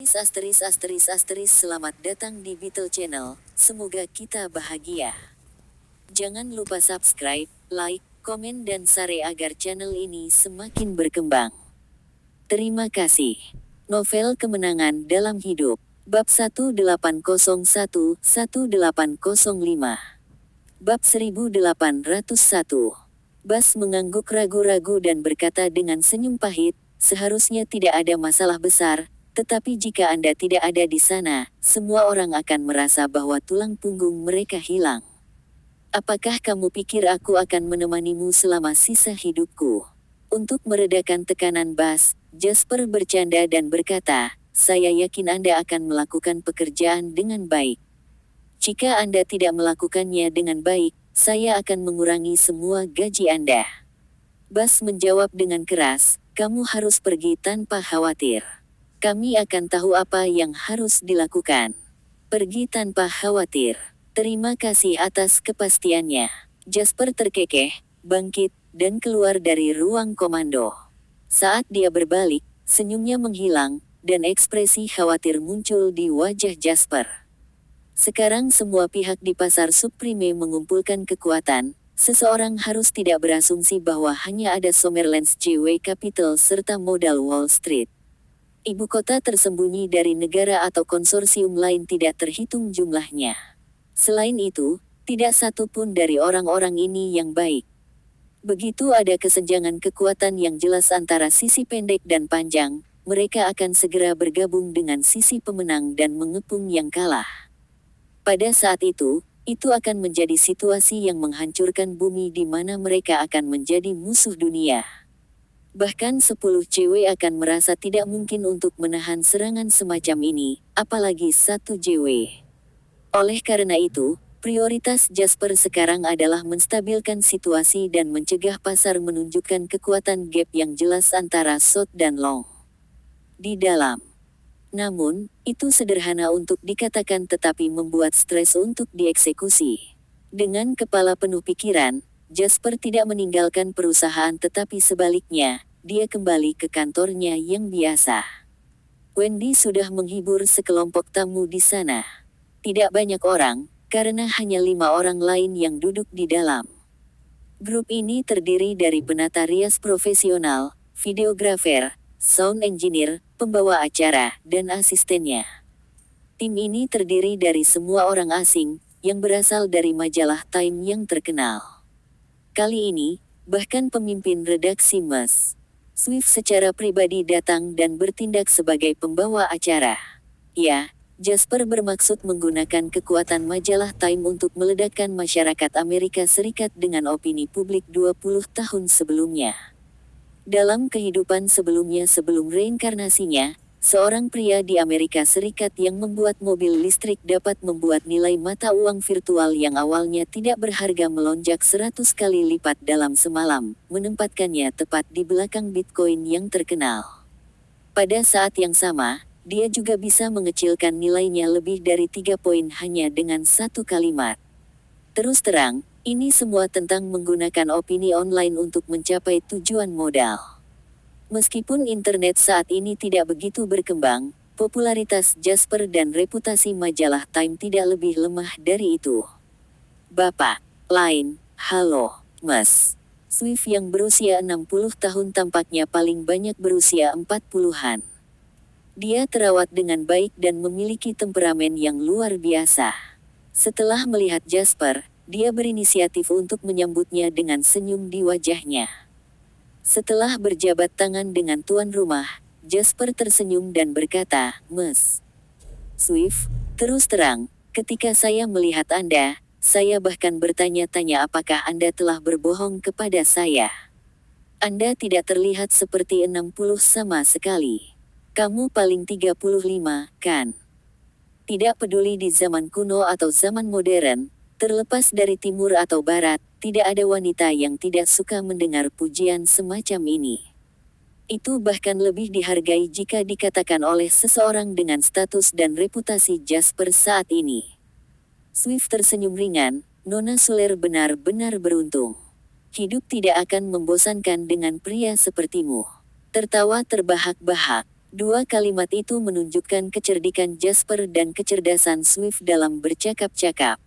Selamat datang di Beetle Channel, semoga kita bahagia. Jangan lupa subscribe, like, komen dan share agar channel ini semakin berkembang. Terima kasih. Novel Kemenangan Dalam Hidup, Bab 1801-1805. Bab 1801. Bas mengangguk ragu-ragu dan berkata dengan senyum pahit, seharusnya tidak ada masalah besar. Tetapi jika Anda tidak ada di sana, semua orang akan merasa bahwa tulang punggung mereka hilang. Apakah kamu pikir aku akan menemanimu selama sisa hidupku? Untuk meredakan tekanan Bas, Jasper bercanda dan berkata, saya yakin Anda akan melakukan pekerjaan dengan baik. Jika Anda tidak melakukannya dengan baik, saya akan mengurangi semua gaji Anda. Bas menjawab dengan keras, kamu harus pergi tanpa khawatir. Kami akan tahu apa yang harus dilakukan. Pergi tanpa khawatir. Terima kasih atas kepastiannya. Jasper terkekeh, bangkit, dan keluar dari ruang komando. Saat dia berbalik, senyumnya menghilang, dan ekspresi khawatir muncul di wajah Jasper. Sekarang semua pihak di pasar Supreme mengumpulkan kekuatan. Seseorang harus tidak berasumsi bahwa hanya ada Summerlands JW Capital serta modal Wall Street. Ibu kota tersembunyi dari negara atau konsorsium lain tidak terhitung jumlahnya. Selain itu, tidak satu pun dari orang-orang ini yang baik. Begitu ada kesenjangan kekuatan yang jelas antara sisi pendek dan panjang, mereka akan segera bergabung dengan sisi pemenang dan mengepung yang kalah. Pada saat itu akan menjadi situasi yang menghancurkan bumi di mana mereka akan menjadi musuh dunia. Bahkan 10 JW akan merasa tidak mungkin untuk menahan serangan semacam ini, apalagi 1 JW. Oleh karena itu, prioritas Jasper sekarang adalah menstabilkan situasi dan mencegah pasar menunjukkan kekuatan gap yang jelas antara short dan long. Di dalam. Namun, itu sederhana untuk dikatakan tetapi membuat stres untuk dieksekusi. Dengan kepala penuh pikiran, Jasper tidak meninggalkan perusahaan tetapi sebaliknya, dia kembali ke kantornya yang biasa. Wendy sudah menghibur sekelompok tamu di sana. Tidak banyak orang, karena hanya 5 orang lain yang duduk di dalam. Grup ini terdiri dari penata rias profesional, videografer, sound engineer, pembawa acara, dan asistennya. Tim ini terdiri dari semua orang asing, yang berasal dari majalah Time yang terkenal. Kali ini, bahkan pemimpin redaksi Ms. Swift secara pribadi datang dan bertindak sebagai pembawa acara. Ya, Jasper bermaksud menggunakan kekuatan majalah Time untuk meledakkan masyarakat Amerika Serikat dengan opini publik 20 tahun sebelumnya. Dalam kehidupan sebelumnya sebelum reinkarnasinya, seorang pria di Amerika Serikat yang membuat mobil listrik dapat membuat nilai mata uang virtual yang awalnya tidak berharga melonjak 100 kali lipat dalam semalam, menempatkannya tepat di belakang Bitcoin yang terkenal. Pada saat yang sama, dia juga bisa mengecilkan nilainya lebih dari 3 poin hanya dengan satu kalimat. Terus terang, ini semua tentang menggunakan opini online untuk mencapai tujuan modal. Meskipun internet saat ini tidak begitu berkembang, popularitas Jasper dan reputasi majalah Time tidak lebih lemah dari itu. Bapak, lain, halo, Mas. Swift yang berusia 60 tahun tampaknya paling banyak berusia 40-an. Dia terawat dengan baik dan memiliki temperamen yang luar biasa. Setelah melihat Jasper, dia berinisiatif untuk menyambutnya dengan senyum di wajahnya. Setelah berjabat tangan dengan tuan rumah, Jasper tersenyum dan berkata, Ms. Swift, terus terang, ketika saya melihat Anda, saya bahkan bertanya-tanya apakah Anda telah berbohong kepada saya. Anda tidak terlihat seperti 60 sama sekali. Kamu paling 35, kan? Tidak peduli di zaman kuno atau zaman modern, terlepas dari timur atau barat, tidak ada wanita yang tidak suka mendengar pujian semacam ini. Itu bahkan lebih dihargai jika dikatakan oleh seseorang dengan status dan reputasi Jasper saat ini. Swift tersenyum ringan, Nona Suler benar-benar beruntung. Hidup tidak akan membosankan dengan pria sepertimu. Tertawa terbahak-bahak. Dua kalimat itu menunjukkan kecerdikan Jasper dan kecerdasan Swift dalam bercakap-cakap.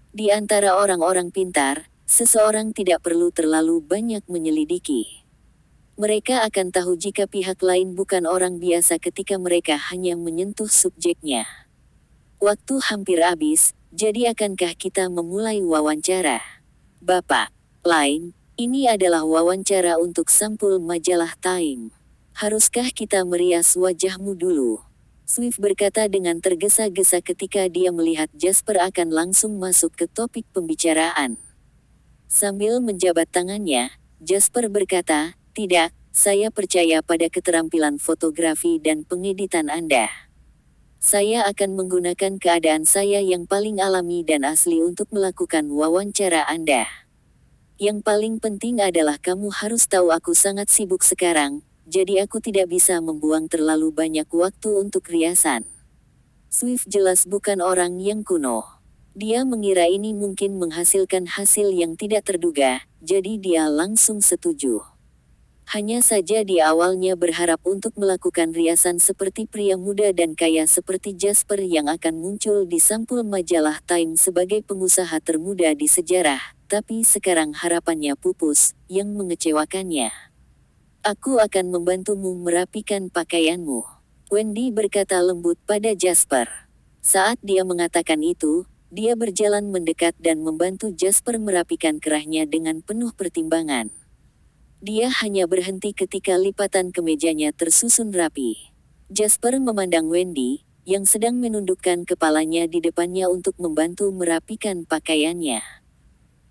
Di antara orang-orang pintar, seseorang tidak perlu terlalu banyak menyelidiki. Mereka akan tahu jika pihak lain bukan orang biasa ketika mereka hanya menyentuh subjeknya. Waktu hampir habis, jadi akankah kita memulai wawancara? Bapak Lain, ini adalah wawancara untuk sampul majalah Time. Haruskah kita merias wajahmu dulu? Swift berkata dengan tergesa-gesa ketika dia melihat Jasper akan langsung masuk ke topik pembicaraan. Sambil menjabat tangannya, Jasper berkata, "Tidak, saya percaya pada keterampilan fotografi dan pengeditan Anda. Saya akan menggunakan keadaan saya yang paling alami dan asli untuk melakukan wawancara Anda. Yang paling penting adalah kamu harus tahu aku sangat sibuk sekarang, jadi aku tidak bisa membuang terlalu banyak waktu untuk riasan." Swift jelas bukan orang yang kuno. Dia mengira ini mungkin menghasilkan hasil yang tidak terduga, jadi dia langsung setuju. Hanya saja di awalnya berharap untuk melakukan riasan seperti pria muda dan kaya seperti Jasper yang akan muncul di sampul majalah Time sebagai pengusaha termuda di sejarah, tapi sekarang harapannya pupus, yang mengecewakannya. "Aku akan membantumu merapikan pakaianmu," Wendy berkata lembut pada Jasper. Saat dia mengatakan itu, dia berjalan mendekat dan membantu Jasper merapikan kerahnya dengan penuh pertimbangan. Dia hanya berhenti ketika lipatan kemejanya tersusun rapi. Jasper memandang Wendy, yang sedang menundukkan kepalanya di depannya untuk membantu merapikan pakaiannya.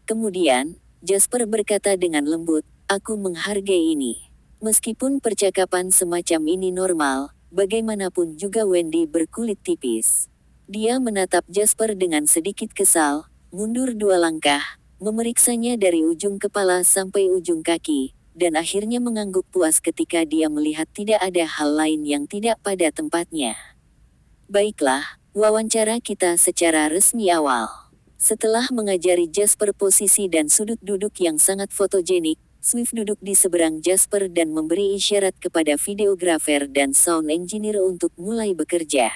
Kemudian, Jasper berkata dengan lembut, "Aku menghargai ini." Meskipun percakapan semacam ini normal, bagaimanapun juga Wendy berkulit tipis. Dia menatap Jasper dengan sedikit kesal, mundur 2 langkah, memeriksanya dari ujung kepala sampai ujung kaki, dan akhirnya mengangguk puas ketika dia melihat tidak ada hal lain yang tidak pada tempatnya. "Baiklah, wawancara kita secara resmi awal." Setelah mengajari Jasper posisi dan sudut duduk yang sangat fotogenik, Swift duduk di seberang Jasper dan memberi isyarat kepada videografer dan sound engineer untuk mulai bekerja.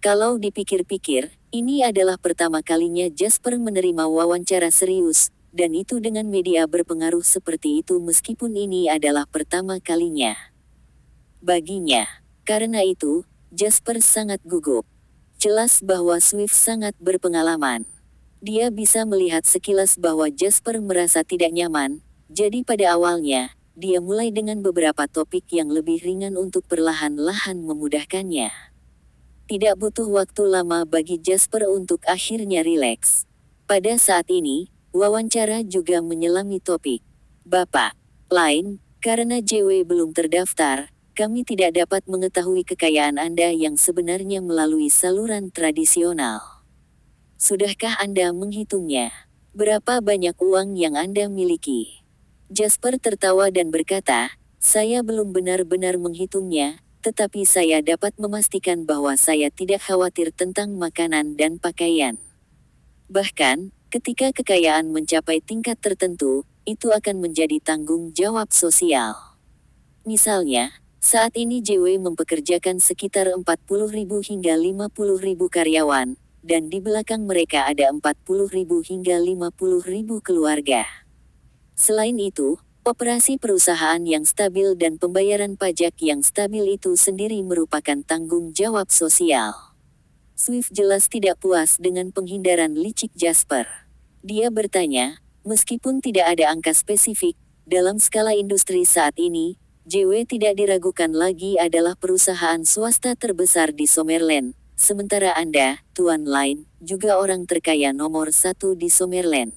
Kalau dipikir-pikir, ini adalah pertama kalinya Jasper menerima wawancara serius, dan itu dengan media berpengaruh seperti itu meskipun ini adalah pertama kalinya baginya. Karena itu, Jasper sangat gugup. Jelas bahwa Swift sangat berpengalaman. Dia bisa melihat sekilas bahwa Jasper merasa tidak nyaman, jadi pada awalnya, dia mulai dengan beberapa topik yang lebih ringan untuk perlahan-lahan memudahkannya. Tidak butuh waktu lama bagi Jasper untuk akhirnya rileks. Pada saat ini, wawancara juga menyelami topik. "Bapak Lain, karena JW belum terdaftar, kami tidak dapat mengetahui kekayaan Anda yang sebenarnya melalui saluran tradisional. Sudahkah Anda menghitungnya? Berapa banyak uang yang Anda miliki?" Jasper tertawa dan berkata, "Saya belum benar-benar menghitungnya, tetapi saya dapat memastikan bahwa saya tidak khawatir tentang makanan dan pakaian. Bahkan, ketika kekayaan mencapai tingkat tertentu, itu akan menjadi tanggung jawab sosial. Misalnya, saat ini JW mempekerjakan sekitar 40.000 hingga 50.000 karyawan, dan di belakang mereka ada 40.000 hingga 50.000 keluarga. Selain itu, operasi perusahaan yang stabil dan pembayaran pajak yang stabil itu sendiri merupakan tanggung jawab sosial." Swift jelas tidak puas dengan penghindaran licik Jasper. Dia bertanya, meskipun tidak ada angka spesifik, dalam skala industri saat ini, JW tidak diragukan lagi adalah perusahaan swasta terbesar di Summerland, sementara Anda, Tuan Lain, juga orang terkaya nomor 1 di Summerland.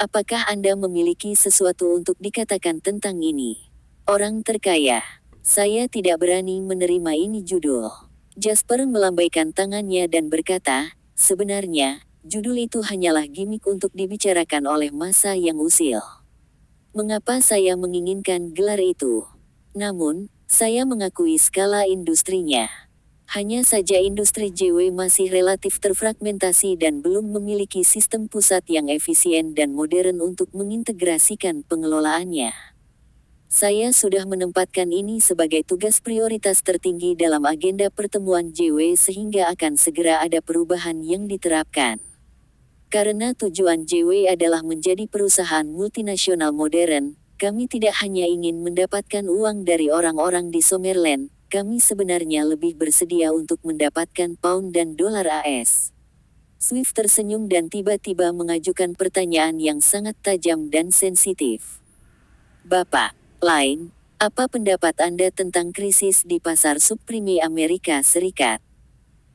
Apakah Anda memiliki sesuatu untuk dikatakan tentang ini? Orang terkaya. Saya tidak berani menerima ini judul. Jasper melambaikan tangannya dan berkata, "Sebenarnya, judul itu hanyalah gimik untuk dibicarakan oleh masa yang usil. Mengapa saya menginginkan gelar itu? Namun, saya mengakui skala industrinya. Hanya saja industri JW masih relatif terfragmentasi dan belum memiliki sistem pusat yang efisien dan modern untuk mengintegrasikan pengelolaannya. Saya sudah menempatkan ini sebagai tugas prioritas tertinggi dalam agenda pertemuan JW sehingga akan segera ada perubahan yang diterapkan. Karena tujuan JW adalah menjadi perusahaan multinasional modern, kami tidak hanya ingin mendapatkan uang dari orang-orang di Summerland, kami sebenarnya lebih bersedia untuk mendapatkan pound dan dolar AS. Swift tersenyum dan tiba-tiba mengajukan pertanyaan yang sangat tajam dan sensitif. Bapak Lain, apa pendapat Anda tentang krisis di pasar subprime Amerika Serikat?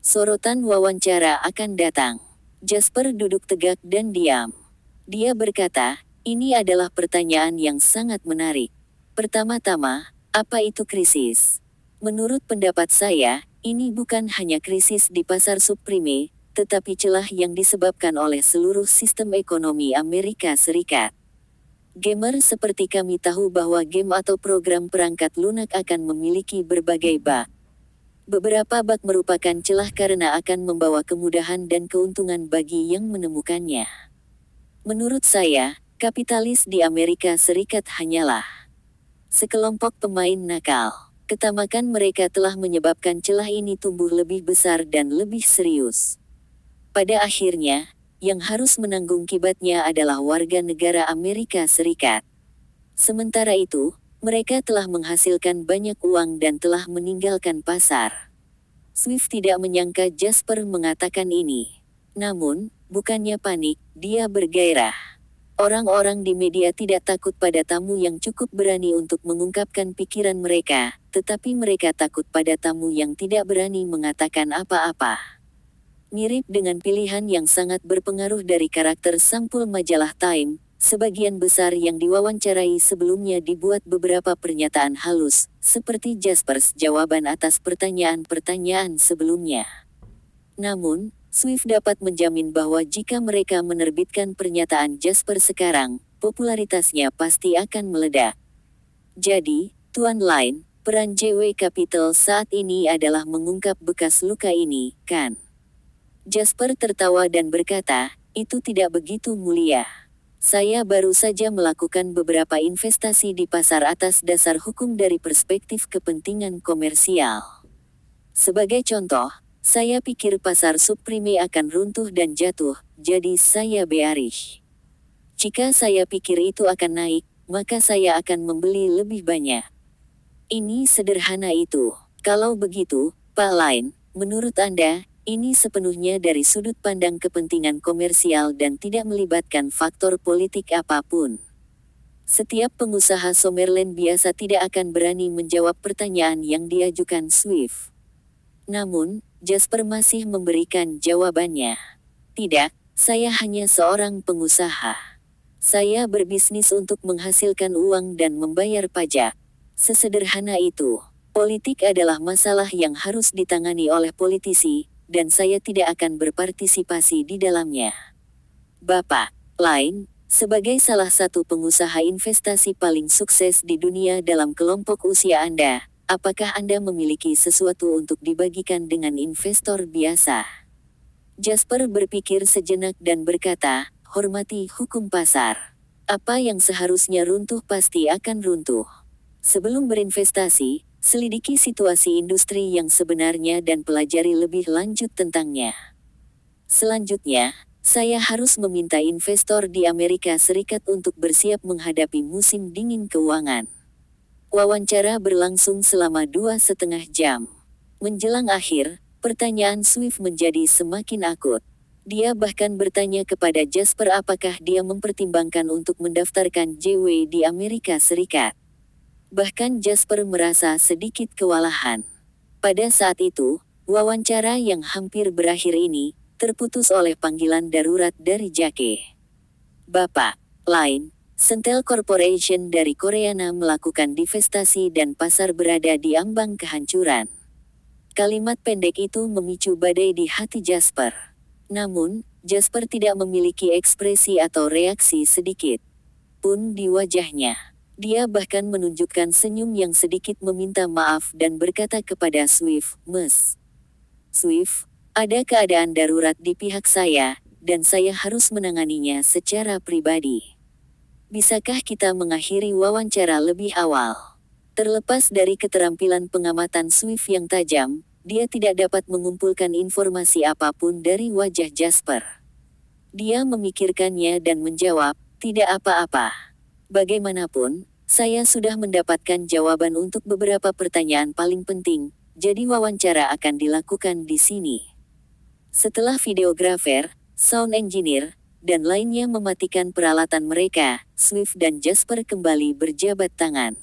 Sorotan wawancara akan datang. Jasper duduk tegak dan diam. Dia berkata, ini adalah pertanyaan yang sangat menarik. Pertama-tama, apa itu krisis? Menurut pendapat saya, ini bukan hanya krisis di pasar subprime, tetapi celah yang disebabkan oleh seluruh sistem ekonomi Amerika Serikat. Gamer seperti kami tahu bahwa game atau program perangkat lunak akan memiliki berbagai bug. Beberapa bug merupakan celah karena akan membawa kemudahan dan keuntungan bagi yang menemukannya. Menurut saya, kapitalis di Amerika Serikat hanyalah sekelompok pemain nakal. Ketamakan mereka telah menyebabkan celah ini tumbuh lebih besar dan lebih serius. Pada akhirnya, yang harus menanggung kibatnya adalah warga negara Amerika Serikat. Sementara itu, mereka telah menghasilkan banyak uang dan telah meninggalkan pasar. Swift tidak menyangka Jasper mengatakan ini. Namun, bukannya panik, dia bergairah. Orang-orang di media tidak takut pada tamu yang cukup berani untuk mengungkapkan pikiran mereka, tetapi mereka takut pada tamu yang tidak berani mengatakan apa-apa. Mirip dengan pilihan yang sangat berpengaruh dari karakter sampul majalah Time, sebagian besar yang diwawancarai sebelumnya dibuat beberapa pernyataan halus, seperti Jaspers jawaban atas pertanyaan-pertanyaan sebelumnya. Namun, Swift dapat menjamin bahwa jika mereka menerbitkan pernyataan Jasper sekarang, popularitasnya pasti akan meledak. Jadi, Tuan Lain, peran JW Capital saat ini adalah mengungkap bekas luka ini, kan? Jasper tertawa dan berkata, itu tidak begitu mulia. Saya baru saja melakukan beberapa investasi di pasar atas dasar hukum dari perspektif kepentingan komersial. Sebagai contoh, saya pikir pasar subprime akan runtuh dan jatuh, jadi saya bearish. Jika saya pikir itu akan naik, maka saya akan membeli lebih banyak. Ini sederhana itu. Kalau begitu, Pak Lain, menurut Anda, ini sepenuhnya dari sudut pandang kepentingan komersial dan tidak melibatkan faktor politik apapun. Setiap pengusaha Summerland biasa tidak akan berani menjawab pertanyaan yang diajukan Swift. Namun, Jasper masih memberikan jawabannya. Tidak, saya hanya seorang pengusaha. Saya berbisnis untuk menghasilkan uang dan membayar pajak. Sesederhana itu. Politik adalah masalah yang harus ditangani oleh politisi, dan saya tidak akan berpartisipasi di dalamnya. Bapak Lain, sebagai salah satu pengusaha investasi paling sukses di dunia dalam kelompok usia Anda, apakah Anda memiliki sesuatu untuk dibagikan dengan investor biasa? Jasper berpikir sejenak dan berkata, hormati hukum pasar. Apa yang seharusnya runtuh pasti akan runtuh. Sebelum berinvestasi, selidiki situasi industri yang sebenarnya dan pelajari lebih lanjut tentangnya. Selanjutnya, saya harus meminta investor di Amerika Serikat untuk bersiap menghadapi musim dingin keuangan. Wawancara berlangsung selama 2,5 jam. Menjelang akhir, pertanyaan Swift menjadi semakin akut. Dia bahkan bertanya kepada Jasper apakah dia mempertimbangkan untuk mendaftarkan JW di Amerika Serikat. Bahkan Jasper merasa sedikit kewalahan. Pada saat itu, wawancara yang hampir berakhir ini, terputus oleh panggilan darurat dari Jake. Bapak Lain, Sentel Corporation dari Koreana melakukan divestasi dan pasar berada di ambang kehancuran. Kalimat pendek itu memicu badai di hati Jasper. Namun, Jasper tidak memiliki ekspresi atau reaksi sedikit pun di wajahnya. Dia bahkan menunjukkan senyum yang sedikit meminta maaf dan berkata kepada Swift, Ms. Swift, ada keadaan darurat di pihak saya, dan saya harus menanganinya secara pribadi. Bisakah kita mengakhiri wawancara lebih awal? Terlepas dari keterampilan pengamatan Swift yang tajam, dia tidak dapat mengumpulkan informasi apapun dari wajah Jasper. Dia memikirkannya dan menjawab, "Tidak apa-apa. Bagaimanapun, saya sudah mendapatkan jawaban untuk beberapa pertanyaan paling penting, jadi wawancara akan dilakukan di sini." Setelah videografer, sound engineer, dan lainnya mematikan peralatan mereka, Swift dan Jasper kembali berjabat tangan.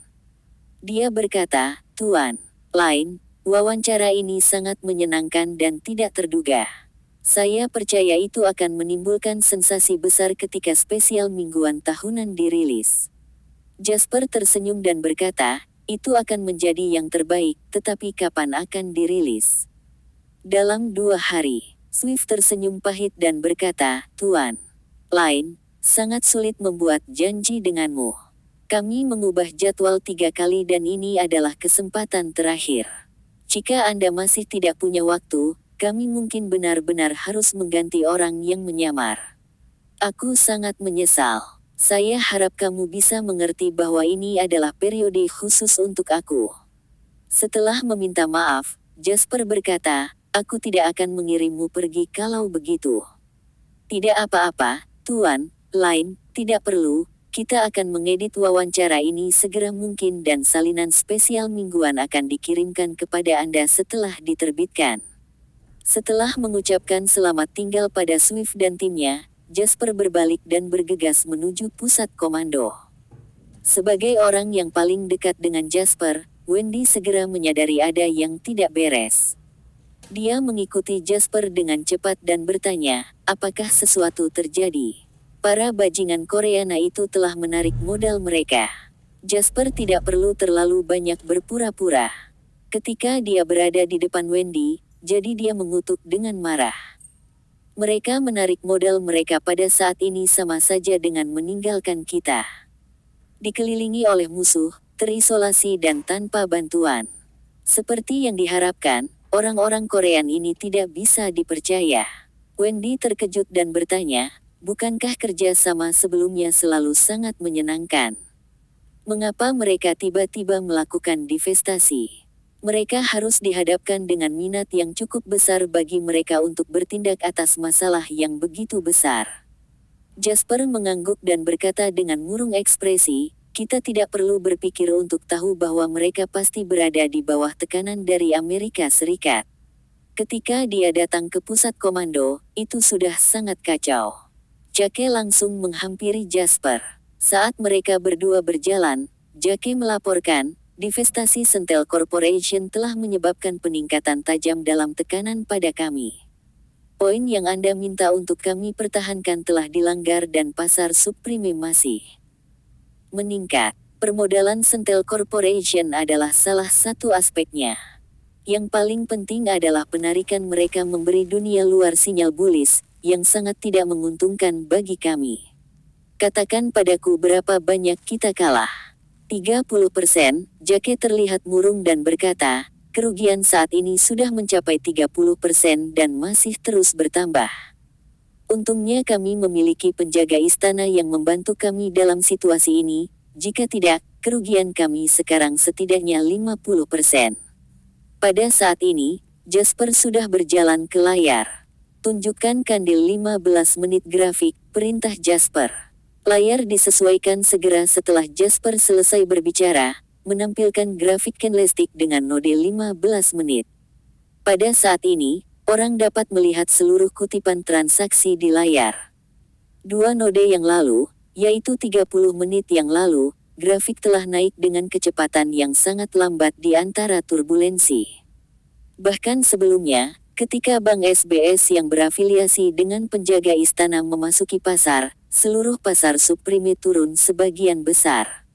Dia berkata, "Tuan Lane, wawancara ini sangat menyenangkan dan tidak terduga. Saya percaya itu akan menimbulkan sensasi besar ketika spesial mingguan tahunan dirilis." Jasper tersenyum dan berkata, "Itu akan menjadi yang terbaik, tetapi kapan akan dirilis?" "Dalam 2 hari." Swift tersenyum pahit dan berkata, "Tuan Lane, sangat sulit membuat janji denganmu. Kami mengubah jadwal 3 kali dan ini adalah kesempatan terakhir. Jika Anda masih tidak punya waktu, kami mungkin benar-benar harus mengganti orang yang menyamar. Aku sangat menyesal. Saya harap kamu bisa mengerti bahwa ini adalah periode khusus untuk aku." Setelah meminta maaf, Jasper berkata, "Aku tidak akan mengirimmu pergi kalau begitu." "Tidak apa-apa, Tuan Lane, tidak perlu. Kita akan mengedit wawancara ini segera mungkin dan salinan spesial mingguan akan dikirimkan kepada Anda setelah diterbitkan." Setelah mengucapkan selamat tinggal pada Swift dan timnya, Jasper berbalik dan bergegas menuju pusat komando. Sebagai orang yang paling dekat dengan Jasper, Wendy segera menyadari ada yang tidak beres. Dia mengikuti Jasper dengan cepat dan bertanya, "Apakah sesuatu terjadi?" Para bajingan Koreana itu telah menarik modal mereka. Jasper tidak perlu terlalu banyak berpura-pura. Ketika dia berada di depan Wendy, jadi dia mengutuk dengan marah. "Mereka menarik modal mereka pada saat ini sama saja dengan meninggalkan kita. Dikelilingi oleh musuh, terisolasi dan tanpa bantuan. Seperti yang diharapkan, orang-orang Korean ini tidak bisa dipercaya." Wendy terkejut dan bertanya, "Bukankah kerja sama sebelumnya selalu sangat menyenangkan? Mengapa mereka tiba-tiba melakukan divestasi? Mereka harus dihadapkan dengan minat yang cukup besar bagi mereka untuk bertindak atas masalah yang begitu besar." Jasper mengangguk dan berkata dengan murung ekspresi, "Kita tidak perlu berpikir untuk tahu bahwa mereka pasti berada di bawah tekanan dari Amerika Serikat. Ketika dia datang ke pusat komando, itu sudah sangat kacau." Jake langsung menghampiri Jasper. Saat mereka berdua berjalan, Jake melaporkan, "Divestasi Sentel Corporation telah menyebabkan peningkatan tajam dalam tekanan pada kami. Poin yang Anda minta untuk kami pertahankan telah dilanggar dan pasar subprime masih meningkat. Permodalan Sentel Corporation adalah salah satu aspeknya. Yang paling penting adalah penarikan mereka memberi dunia luar sinyal bullish, yang sangat tidak menguntungkan bagi kami. Katakan padaku berapa banyak kita kalah." 30%, Jake terlihat murung dan berkata, "Kerugian saat ini sudah mencapai 30% dan masih terus bertambah. Untungnya kami memiliki penjaga istana yang membantu kami dalam situasi ini, jika tidak, kerugian kami sekarang setidaknya 50%. Pada saat ini, Jasper sudah berjalan ke layar. "Tunjukkan kandil 15 menit grafik," perintah Jasper. Layar disesuaikan segera setelah Jasper selesai berbicara, menampilkan grafik candlestick dengan node 15 menit. Pada saat ini, orang dapat melihat seluruh kutipan transaksi di layar. 2 node yang lalu, yaitu 30 menit yang lalu, grafik telah naik dengan kecepatan yang sangat lambat di antara turbulensi. Bahkan sebelumnya, ketika Bank SBS yang berafiliasi dengan penjaga istana memasuki pasar, seluruh pasar subprime turun sebagian besar.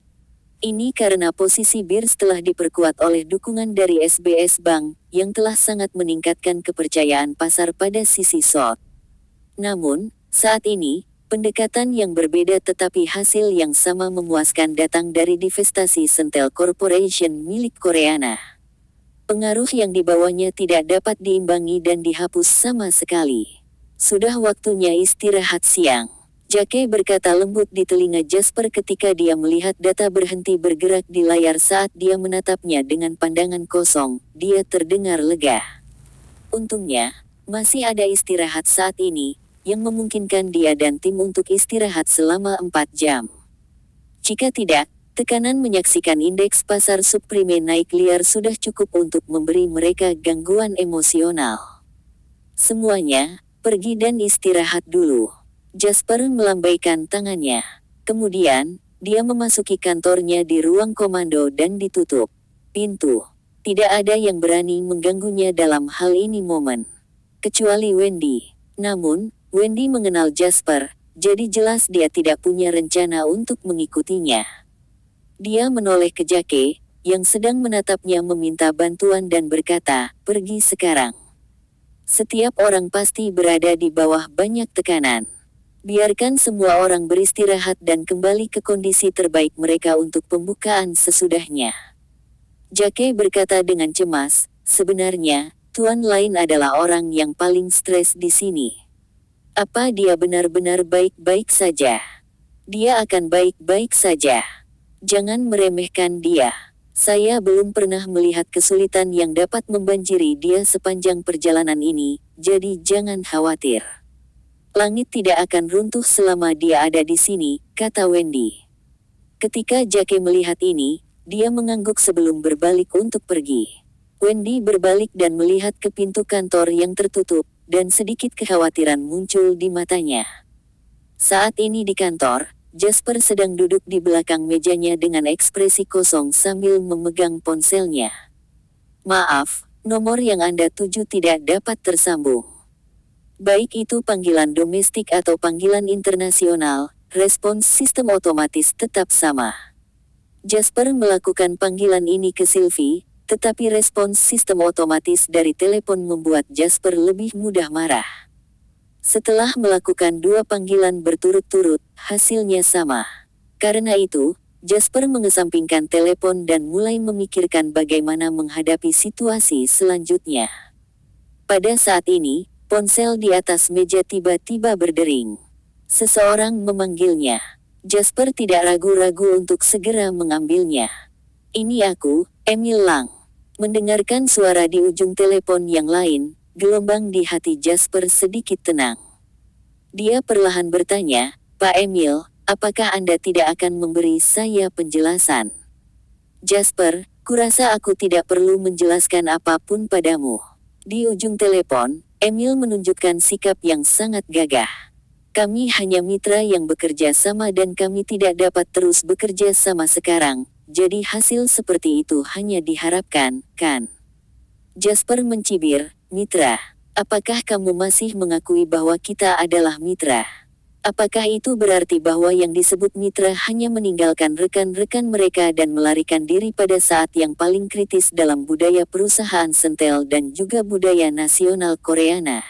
Ini karena posisi BIRS telah diperkuat oleh dukungan dari SBS Bank, yang telah sangat meningkatkan kepercayaan pasar pada sisi short. Namun, saat ini, pendekatan yang berbeda tetapi hasil yang sama memuaskan datang dari divestasi Sentel Corporation milik Koreana. Pengaruh yang dibawanya tidak dapat diimbangi dan dihapus sama sekali. Sudah waktunya istirahat siang. Jake berkata lembut di telinga Jasper ketika dia melihat data berhenti bergerak di layar saat dia menatapnya dengan pandangan kosong. Dia terdengar lega. Untungnya, masih ada istirahat saat ini, yang memungkinkan dia dan tim untuk istirahat selama 4 jam. Jika tidak, tekanan menyaksikan indeks pasar subprime naik liar sudah cukup untuk memberi mereka gangguan emosional. Semuanya, pergi dan istirahat dulu. Jasper melambaikan tangannya. Kemudian, dia memasuki kantornya di ruang komando dan ditutup pintu. Tidak ada yang berani mengganggunya dalam hal ini momen. Kecuali Wendy. Namun, Wendy mengenal Jasper, jadi jelas dia tidak punya rencana untuk mengikutinya. Dia menoleh ke Jake, yang sedang menatapnya meminta bantuan dan berkata, "Pergi sekarang." Setiap orang pasti berada di bawah banyak tekanan. Biarkan semua orang beristirahat dan kembali ke kondisi terbaik mereka untuk pembukaan sesudahnya. Jake berkata dengan cemas, "Sebenarnya, tuan lain adalah orang yang paling stres di sini. Apa dia benar-benar baik-baik saja? Dia akan baik-baik saja. Jangan meremehkan dia. Saya belum pernah melihat kesulitan yang dapat membanjiri dia sepanjang perjalanan ini, jadi jangan khawatir. Langit tidak akan runtuh selama dia ada di sini," kata Wendy. Ketika Jake melihat ini, dia mengangguk sebelum berbalik untuk pergi. Wendy berbalik dan melihat ke pintu kantor yang tertutup, dan sedikit kekhawatiran muncul di matanya. Saat ini di kantor, Jasper sedang duduk di belakang mejanya dengan ekspresi kosong sambil memegang ponselnya. "Maaf, nomor yang Anda tuju tidak dapat tersambung." Baik itu panggilan domestik atau panggilan internasional, respons sistem otomatis tetap sama. Jasper melakukan panggilan ini ke Sylvie, tetapi respons sistem otomatis dari telepon membuat Jasper lebih mudah marah. Setelah melakukan 2 panggilan berturut-turut, hasilnya sama. Karena itu, Jasper mengesampingkan telepon dan mulai memikirkan bagaimana menghadapi situasi selanjutnya. Pada saat ini, ponsel di atas meja tiba-tiba berdering. Seseorang memanggilnya. Jasper tidak ragu-ragu untuk segera mengambilnya. "Ini aku, Emil Lang." Mendengarkan suara di ujung telepon yang lain, gelombang di hati Jasper sedikit tenang. Dia perlahan bertanya, "Pak Emil, apakah Anda tidak akan memberi saya penjelasan?" "Jasper, kurasa aku tidak perlu menjelaskan apapun padamu." Di ujung telepon, Emil menunjukkan sikap yang sangat gagah. "Kami hanya mitra yang bekerja sama dan kami tidak dapat terus bekerja sama sekarang, jadi hasil seperti itu hanya diharapkan, kan?" Jasper mencibir, "Mitra? Apakah kamu masih mengakui bahwa kita adalah mitra? Apakah itu berarti bahwa yang disebut mitra hanya meninggalkan rekan-rekan mereka dan melarikan diri pada saat yang paling kritis dalam budaya perusahaan sentel dan juga budaya nasional Koreana?"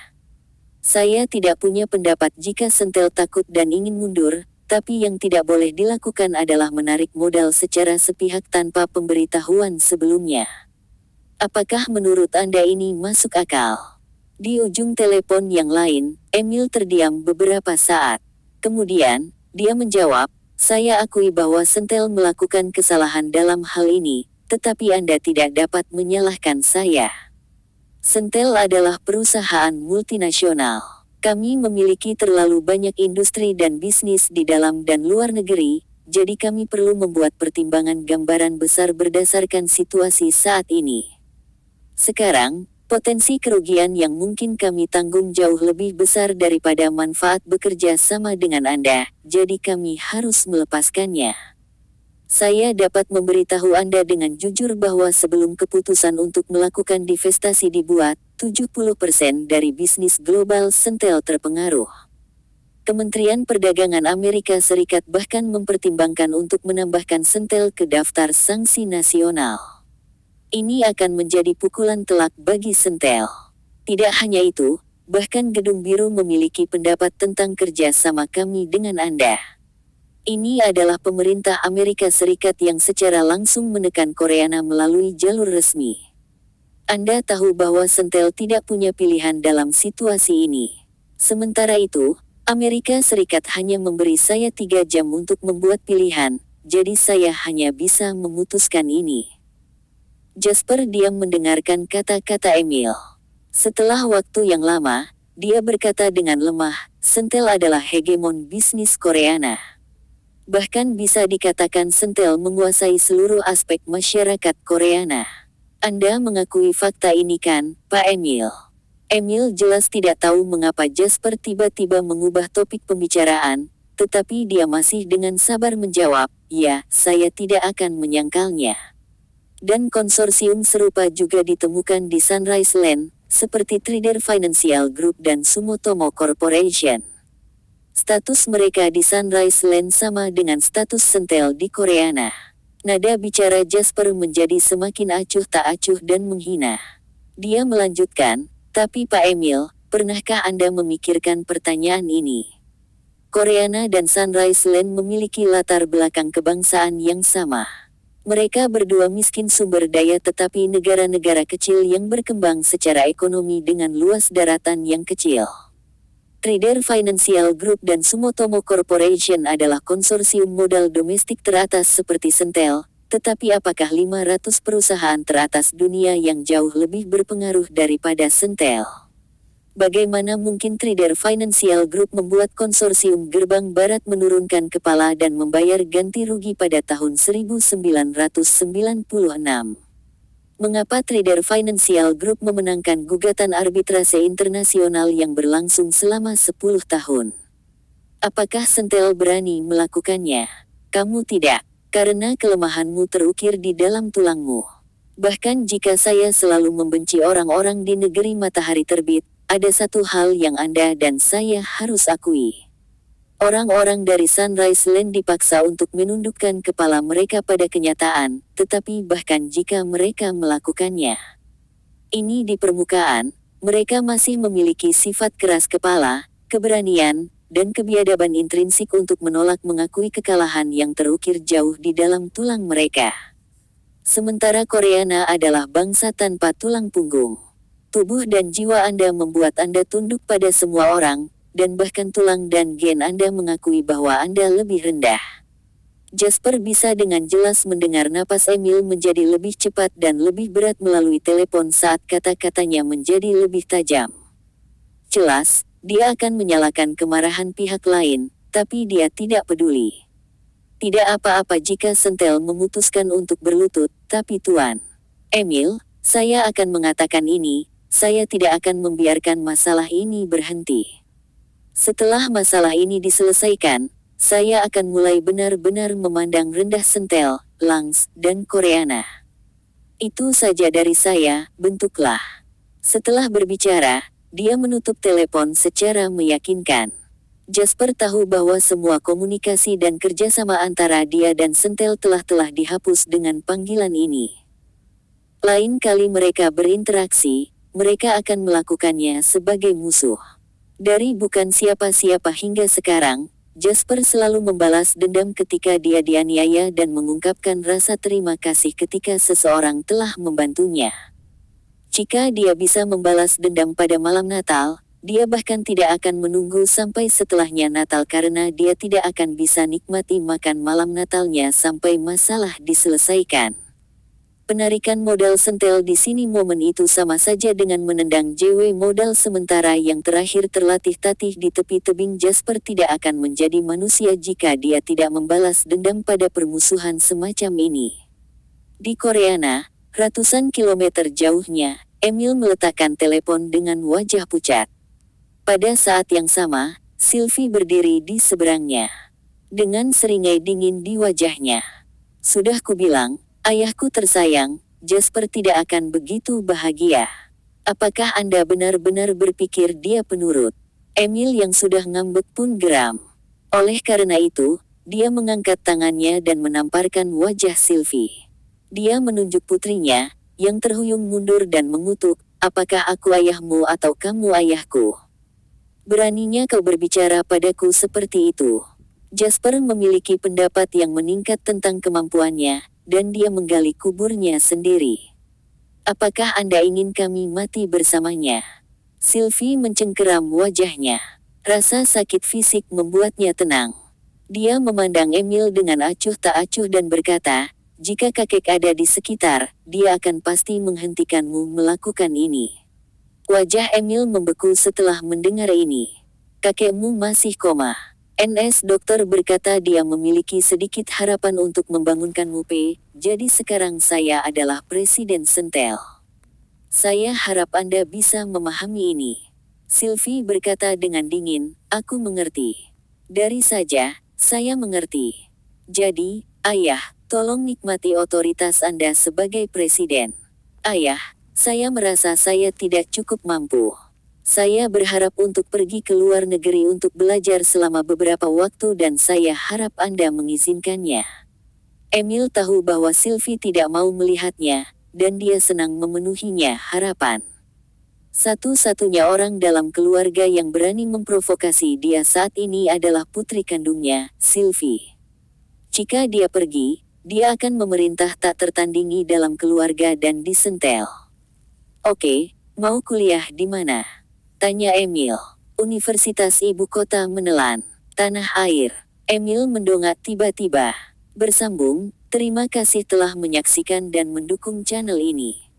"Saya tidak punya pendapat jika sentel takut dan ingin mundur, tapi yang tidak boleh dilakukan adalah menarik modal secara sepihak tanpa pemberitahuan sebelumnya. Apakah menurut Anda ini masuk akal?" Di ujung telepon yang lain, Emil terdiam beberapa saat. Kemudian, dia menjawab, "Saya akui bahwa sentel melakukan kesalahan dalam hal ini, tetapi Anda tidak dapat menyalahkan saya. Sentel adalah perusahaan multinasional. Kami memiliki terlalu banyak industri dan bisnis di dalam dan luar negeri, jadi kami perlu membuat pertimbangan gambaran besar berdasarkan situasi saat ini. Sekarang, potensi kerugian yang mungkin kami tanggung jauh lebih besar daripada manfaat bekerja sama dengan Anda, jadi kami harus melepaskannya. Saya dapat memberitahu Anda dengan jujur bahwa sebelum keputusan untuk melakukan divestasi dibuat, 70% dari bisnis global sentel terpengaruh. Kementerian Perdagangan Amerika Serikat bahkan mempertimbangkan untuk menambahkan sentel ke daftar sanksi nasional. Ini akan menjadi pukulan telak bagi sentel. Tidak hanya itu, bahkan Gedung Biru memiliki pendapat tentang kerja sama kami dengan Anda. Ini adalah pemerintah Amerika Serikat yang secara langsung menekan Koreana melalui jalur resmi. Anda tahu bahwa sentel tidak punya pilihan dalam situasi ini. Sementara itu, Amerika Serikat hanya memberi saya 3 jam untuk membuat pilihan, jadi saya hanya bisa memutuskan ini. Jasper diam mendengarkan kata-kata Emil. Setelah waktu yang lama, dia berkata dengan lemah, Sentel adalah hegemon bisnis Koreana. Bahkan bisa dikatakan Sentel menguasai seluruh aspek masyarakat Koreana. Anda mengakui fakta ini kan, Pak Emil? Emil jelas tidak tahu mengapa Jasper tiba-tiba mengubah topik pembicaraan, tetapi dia masih dengan sabar menjawab, ya, saya tidak akan menyangkalnya. Dan konsorsium serupa juga ditemukan di Sunrise Land, seperti Trader Financial Group dan Sumitomo Corporation. Status mereka di Sunrise Land sama dengan status Sentel di Koreana. Nada bicara Jasper menjadi semakin acuh tak acuh dan menghina. Dia melanjutkan, tapi Pak Emil, pernahkah Anda memikirkan pertanyaan ini? Koreana dan Sunrise Land memiliki latar belakang kebangsaan yang sama. Mereka berdua miskin sumber daya tetapi negara-negara kecil yang berkembang secara ekonomi dengan luas daratan yang kecil. Trader Financial Group dan Sumitomo Corporation adalah konsorsium modal domestik teratas seperti Sentel, tetapi apakah 500 perusahaan teratas dunia yang jauh lebih berpengaruh daripada Sentel? Bagaimana mungkin Trader Financial Group membuat konsorsium Gerbang Barat menurunkan kepala dan membayar ganti rugi pada tahun 1996? Mengapa Trader Financial Group memenangkan gugatan arbitrase internasional yang berlangsung selama 10 tahun? Apakah Sentel berani melakukannya? Kamu tidak. Karena kelemahanmu terukir di dalam tulangmu. Bahkan jika saya selalu membenci orang-orang di negeri matahari terbit, ada satu hal yang Anda dan saya harus akui. Orang-orang dari Sunrise Land dipaksa untuk menundukkan kepala mereka pada kenyataan, tetapi bahkan jika mereka melakukannya. Ini di permukaan, mereka masih memiliki sifat keras kepala, keberanian, dan kebiadaban intrinsik untuk menolak mengakui kekalahan yang terukir jauh di dalam tulang mereka. Sementara Koreana adalah bangsa tanpa tulang punggung. Tubuh dan jiwa Anda membuat Anda tunduk pada semua orang, dan bahkan tulang dan gen Anda mengakui bahwa Anda lebih rendah. Jasper bisa dengan jelas mendengar napas Emil menjadi lebih cepat dan lebih berat melalui telepon saat kata-katanya menjadi lebih tajam. Jelas, dia akan menyalahkan kemarahan pihak lain, tapi dia tidak peduli. Tidak apa-apa jika Sentel memutuskan untuk berlutut, tapi Tuan Emil, saya akan mengatakan ini, saya tidak akan membiarkan masalah ini berhenti. Setelah masalah ini diselesaikan, saya akan mulai benar-benar memandang rendah Sentel, Langs, dan Koreana. Itu saja dari saya, bentuklah. Setelah berbicara, dia menutup telepon secara meyakinkan. Jasper tahu bahwa semua komunikasi dan kerjasama antara dia dan Sentel telah dihapus dengan panggilan ini. Lain kali mereka berinteraksi, mereka akan melakukannya sebagai musuh. Dari bukan siapa-siapa hingga sekarang, Jasper selalu membalas dendam ketika dia dianiaya dan mengungkapkan rasa terima kasih ketika seseorang telah membantunya. Jika dia bisa membalas dendam pada malam Natal, dia bahkan tidak akan menunggu sampai setelahnya Natal karena dia tidak akan bisa nikmati makan malam Natalnya sampai masalah diselesaikan. Penarikan modal Sentel di sini momen itu sama saja dengan menendang JW modal sementara yang terakhir terlatih-tatih di tepi tebing. Jasper tidak akan menjadi manusia jika dia tidak membalas dendam pada permusuhan semacam ini. Di Koreana, ratusan kilometer jauhnya, Emil meletakkan telepon dengan wajah pucat. Pada saat yang sama, Sylvie berdiri di seberangnya. Dengan seringai dingin di wajahnya. Sudah kubilang, ayahku tersayang, Jasper tidak akan begitu bahagia. Apakah Anda benar-benar berpikir dia penurut? Emil yang sudah ngambek pun geram. Oleh karena itu, dia mengangkat tangannya dan menamparkan wajah Sylvie. Dia menunjuk putrinya, yang terhuyung mundur dan mengutuk, apakah aku ayahmu atau kamu ayahku? Beraninya kau berbicara padaku seperti itu. Jasper memiliki pendapat yang meningkat tentang kemampuannya, dan dia menggali kuburnya sendiri. Apakah Anda ingin kami mati bersamanya? Sylvie mencengkeram wajahnya. Rasa sakit fisik membuatnya tenang. Dia memandang Emil dengan acuh tak acuh dan berkata, jika kakek ada di sekitar, dia akan pasti menghentikanmu melakukan ini. Wajah Emil membeku setelah mendengar ini. Kakekmu masih koma. NS dokter berkata dia memiliki sedikit harapan untuk membangunkanmu jadi sekarang saya adalah Presiden Sentel. Saya harap Anda bisa memahami ini. Sylvie berkata dengan dingin, aku mengerti. Dari saja, saya mengerti. Jadi, Ayah, tolong nikmati otoritas Anda sebagai Presiden. Ayah, saya merasa saya tidak cukup mampu. Saya berharap untuk pergi ke luar negeri untuk belajar selama beberapa waktu dan saya harap Anda mengizinkannya. Emil tahu bahwa Sylvie tidak mau melihatnya, dan dia senang memenuhinya harapan. Satu-satunya orang dalam keluarga yang berani memprovokasi dia saat ini adalah putri kandungnya, Sylvie. Jika dia pergi, dia akan memerintah tak tertandingi dalam keluarga dan di Sentel. Oke, mau kuliah di mana? Tanya Emil. Universitas Ibu Kota menelan. Tanah air. Emil mendongak tiba-tiba. Bersambung, terima kasih telah menyaksikan dan mendukung channel ini.